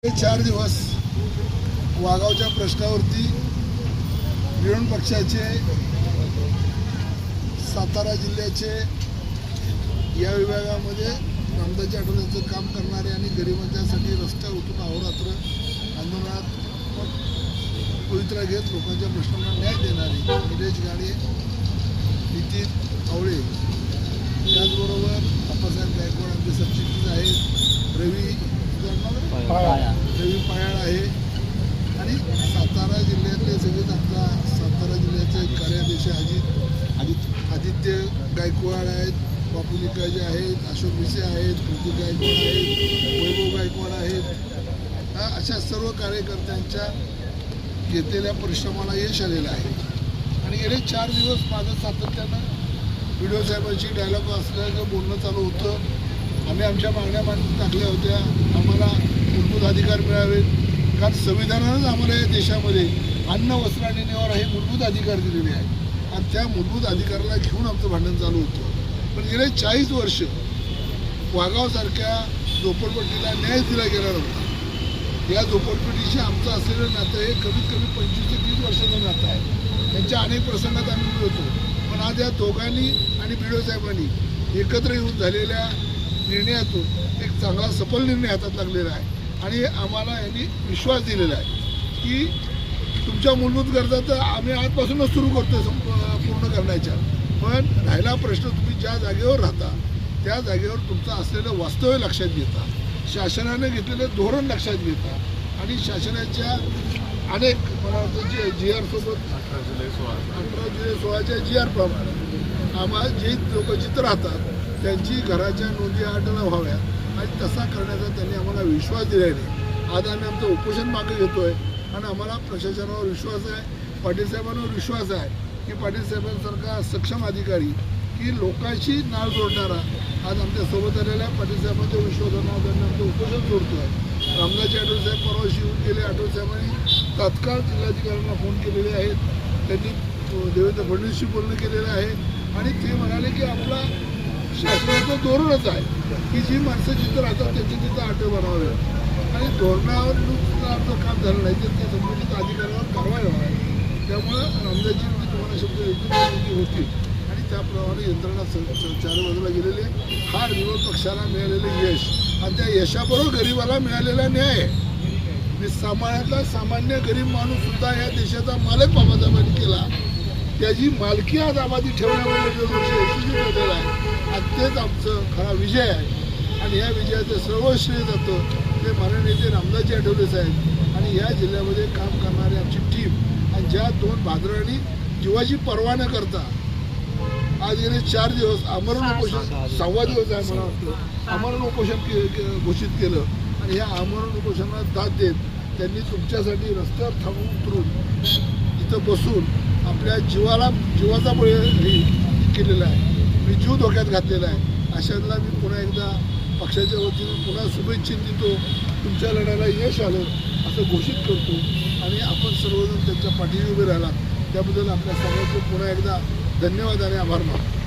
4 दिवस वाघावच्या प्रश्नावरती विरोधी पक्षाचे सातारा जिल्ह्याचे या विभागामध्ये रामदासजी आठवलेंचं काम करणारे आणि गरिबांच्यासाठी रस्त्यावर उतरून अहोरात्र आंदोलनात पवित्रा घेत लोकांच्या प्रश्नांना न्याय देणारे निलेश गाडे, नितीन आवळे, त्याचबरोबर अप्पासाहेब गायकवाड आमचे सबचिटणीस आहेत, रवी पायाळ आहे आणि सातारा जिल्ह्यातले सगळेच आमचा सातारा जिल्ह्याचे कार्याध्यक्ष आदित्य गायकवाड आहेत, बापू निकाळजे आहेत, अशोक मिसे आहेत, कृती गायकवाड आहेत, वैभव गायकवाड आहेत, अशा सर्व कार्यकर्त्यांच्या घेतलेल्या परिश्रमाला यश आलेलं आहे. आणि गेले 4 दिवस माझं सातत्यानं व्हिडिओ साहेबांशी डायलॉग असल्याचं बोलणं चालू होतं. आम्ही आमच्या मागण्या टाकल्या होत्या. आम्हाला मूलभूत अधिकार मिळावेत, कारण संविधानानंच आम्हाला या देशामध्ये अन्न, वस्त्र आणि निवारा हे मूलभूत अधिकार दिलेले आहेत आणि त्या मूलभूत अधिकाराला घेऊन आमचं भांडण चालू होतं. पण गेले 40 वर्ष वाघावसारख्या झोपडपट्टीला न्याय दिला गेला नव्हता. या झोपडपट्टीशी आमचं असलेलं नातं हे कमीत कमी 25 ते 30 वर्षाचं नातं आहे. त्यांच्या अनेक प्रसंगात आम्ही मिळतो. पण आज या दोघांनी आणि बीडो साहेबांनी एकत्र येऊन झालेल्या निर्णयातून एक चांगला सफल निर्णय हातात लागलेला आहे आणि आम्हाला यांनी विश्वास दिलेला आहे की तुमच्या मूलभूत गरजा तर आम्ही आजपासूनच सुरू करतो पूर्ण करण्याच्या. पण राहिला प्रश्न, तुम्ही ज्या जागेवर राहता त्या जागेवर तुमचं असलेलं वास्तव्य लक्षात घेता, शासनाने घेतलेलं धोरण लक्षात घेता आणि शासनाच्या अनेक मला वाटतं GR सोबत 18 जुलै 16च्या GR प्रमाणे आम्हाला जे लोक जिथं राहतात त्यांची घराच्या नोंदी 8ला व्हाव्यात आणि तसा करण्याचा त्यांनी आम्हाला विश्वास दिलेला आहे. आज आम्ही आमचं उपोषण मागे घेतो आहे आणि आम्हाला प्रशासनावर विश्वास आहे, पाटील साहेबांवर विश्वास आहे की पाटील साहेबांसारखा सक्षम अधिकारी की लोकांशी नाळ जोडणारा आज आमच्यासोबत आलेल्या पाटील साहेबांच्या विश्वासानं आम्ही आमचं उपोषण जोडतो आहे. रामदासजी आठवले साहेब परवाशी येऊन गेले. आठवले साहेबांनी तात्काळ जिल्हाधिकाऱ्यांना फोन केलेले आहेत. त्यांनी देवेंद्र फडणवीसशी बोलणं केलेलं आहे आणि ते म्हणाले की आपला शासनाचं धोरणच आहे की जी माणसं जिथं राहतात त्याची तिथं आठे बनवावे आणि धोरणावर आमचं काम झालं नाही तर त्या संबंधित अधिकाऱ्यावर कारवाई होणार आहे. त्यामुळं रामदासजी तुम्हाला शब्द होती आणि त्याप्रमाणे यंत्रणा 4 बाजूला गेलेली आहे. हा विरोध पक्षाला मिळालेलं यश आणि त्या यशाबरोबर गरिबाला मिळालेला न्याय आहे. सामान्यातला सामान्य गरीब माणूससुद्धा या देशाचा मालक बाबासाहेबांनी केला. त्याची मालकी आज आबादी ठेवण्यामध्ये यशस्वी ठरलेला आहे आणि तेच आमचं खरा विजय आहे. आणि या विजयाचं सर्व श्रेय जातं ते माननीय नेते रामदासजी आठवले साहेब आणि या जिल्ह्यामध्ये काम करणारी आमची टीम आणि ज्या 2 भाद्रांनी जीवाची पर्वा न करता आज गेले 4 दिवस आमरण उपोषण 6वा दिवस आहे मला वाटतं आमरण उपोषण घोषित केलं आणि ह्या आमरण उपोषणाला दाद देत त्यांनी तुमच्यासाठी रस्त्यावर थांबून उतरून इथं बसून आपल्या जीवाचा बळी केलेला आहे, मी जीव धोक्यात घातलेला आहे. अशांना मी पुन्हा एकदा पक्षाच्या वतीने पुन्हा शुभेच्छा देतो. तुमच्या लढ्याला यश आलं असं घोषित करतो आणि आपण सर्वजण त्यांच्या पाठीशी उभे राहिला त्याबद्दल आपल्या सर्वांचे पुन्हा एकदा धन्यवाद आणि आभार मानतो.